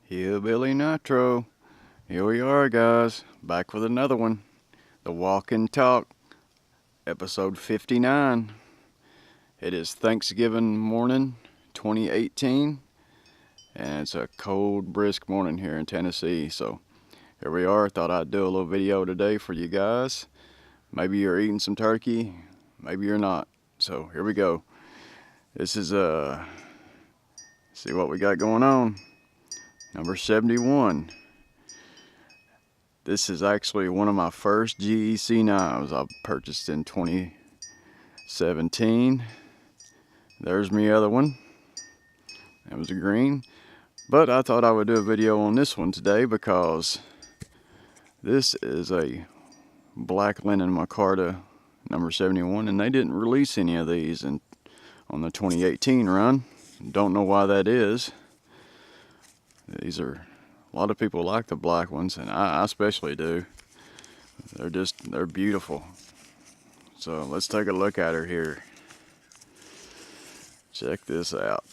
Hillbilly Nitro. Here we are, guys, back with another one. The Walk and Talk, episode 59. It is Thanksgiving morning, 2018, and it's a cold, brisk morning here in Tennessee. So here we are. Thought I'd do a little video today for you guys. Maybe you're eating some turkey, maybe you're not. So here we go. This is see what we got going on. Number 71. This is actually one of my first GEC knives I purchased in 2017. There's my other one. That was a green. But I thought I would do a video on this one today because this is a Black Linen Micarta number 71, and they didn't release any of these on the 2018 run. Don't know why that is. These are, a lot of people like the black ones, and I especially do. They're beautiful. So let's take a look at her here. Check this out.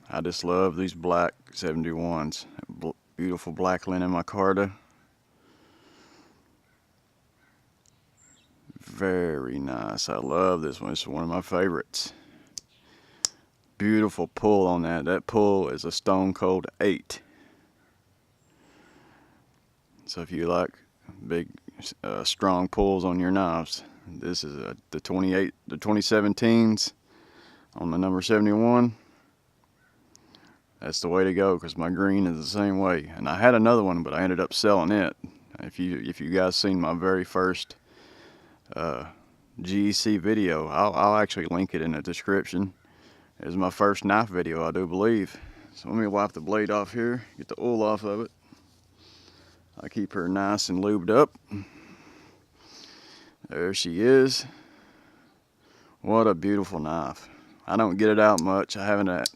I just love these black 71s. Beautiful Black Linen Micarta. Very nice. I love this one. It's one of my favorites. Beautiful pull on that. That pull is a stone cold 8. So if you like big, strong pulls on your knives, this is the 2017s on the number 71. That's the way to go, because my green is the same way. And I had another one, but I ended up selling it. If you guys seen my very first GEC video, I'll actually link it in the description. It was my first knife video, I do believe. So let me wipe the blade off here, get the oil off of it. I keep her nice and lubed up. There she is. What a beautiful knife. I don't get it out much. I haven't had,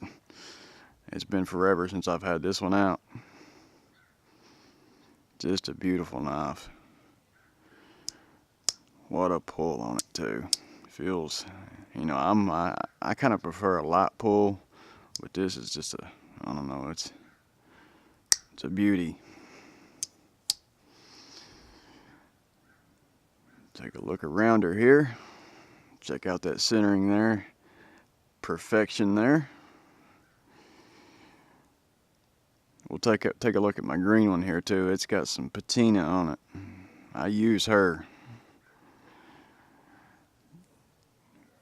it's been forever since I've had this one out. Just a beautiful knife. What a pull on it too. Feels, you know, I kind of prefer a light pull, but this is just a, I don't know, it's a beauty. Take a look around her here. Check out that centering there. Perfection there. We'll take a look at my green one here too. It's got some patina on it. I use her.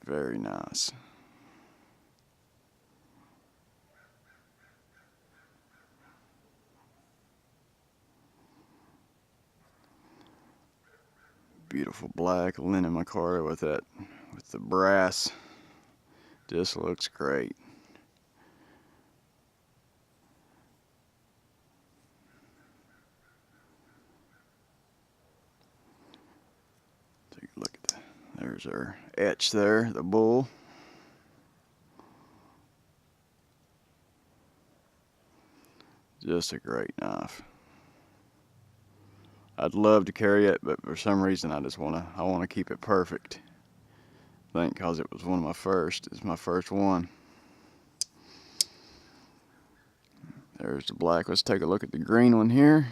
Very nice. Beautiful Black Linen Micarta with the brass. Just looks great. Take a look at that. There's our etch there, the bull. Just a great knife. I'd love to carry it, but for some reason I want to keep it perfect. I think because it was one of my first. It's my first one. There's the black. Let's take a look at the green one here.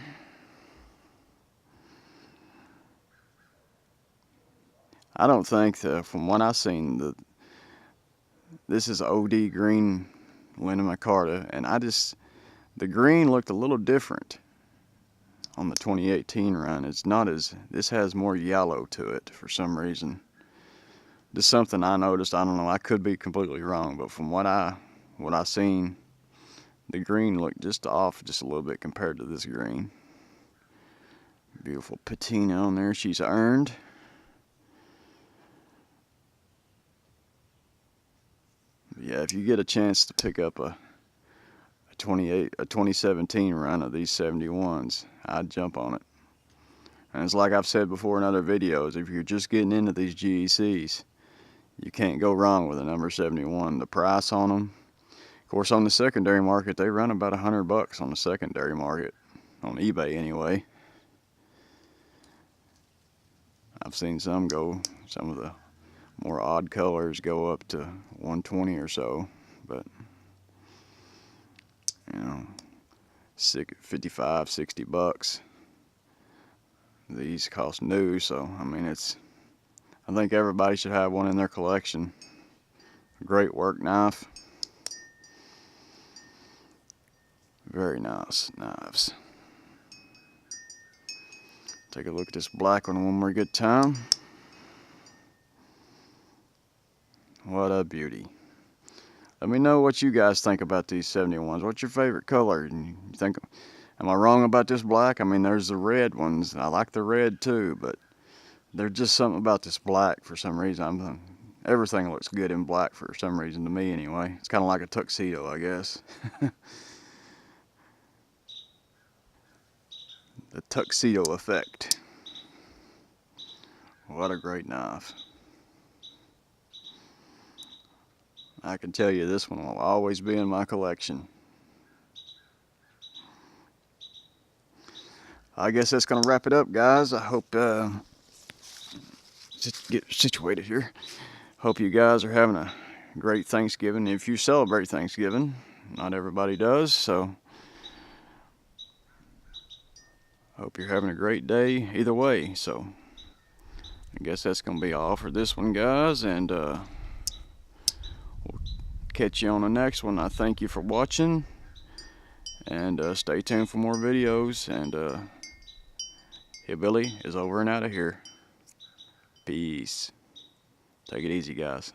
I don't think from what I've seen, this is OD green Linen Micarta, and the green looked a little different on the 2018 run. It's not as, this has more yellow to it for some reason. Just something I noticed. I don't know, I could be completely wrong, but from what I seen, the green looked just off just a little bit compared to this green. Beautiful patina on there she's earned. Yeah, if you get a chance to pick up a 2017 run of these 71s, I'd jump on it. And it's like I've said before in other videos, if you're just getting into these GECs, you can't go wrong with a number 71. The price on them, of course, on the secondary market, they run about $100 on the secondary market, on eBay anyway. I've seen some of the more odd colors go up to 120 or so, but you know, 55, 60 bucks. These cost new, so I mean I think everybody should have one in their collection. Great work knife. Very nice knives. Take a look at this black one more good time. What a beauty. Let me know what you guys think about these 71s. What's your favorite color? And you think, am I wrong about this black? I mean, there's the red ones. I like the red too, but there's just something about this black for some reason. Everything looks good in black for some reason to me anyway. It's kind of like a tuxedo, I guess. The tuxedo effect. What a great knife. I can tell you this one will always be in my collection. I guess that's going to wrap it up, guys. I hope, just get situated here. Hope you guys are having a great Thanksgiving. If you celebrate Thanksgiving, not everybody does, so hope you're having a great day either way. So I guess that's going to be all for this one, guys, and we'll catch you on the next one. I thank you for watching, and stay tuned for more videos, and Hillbilly is over and out of here. Peace. Take it easy, guys.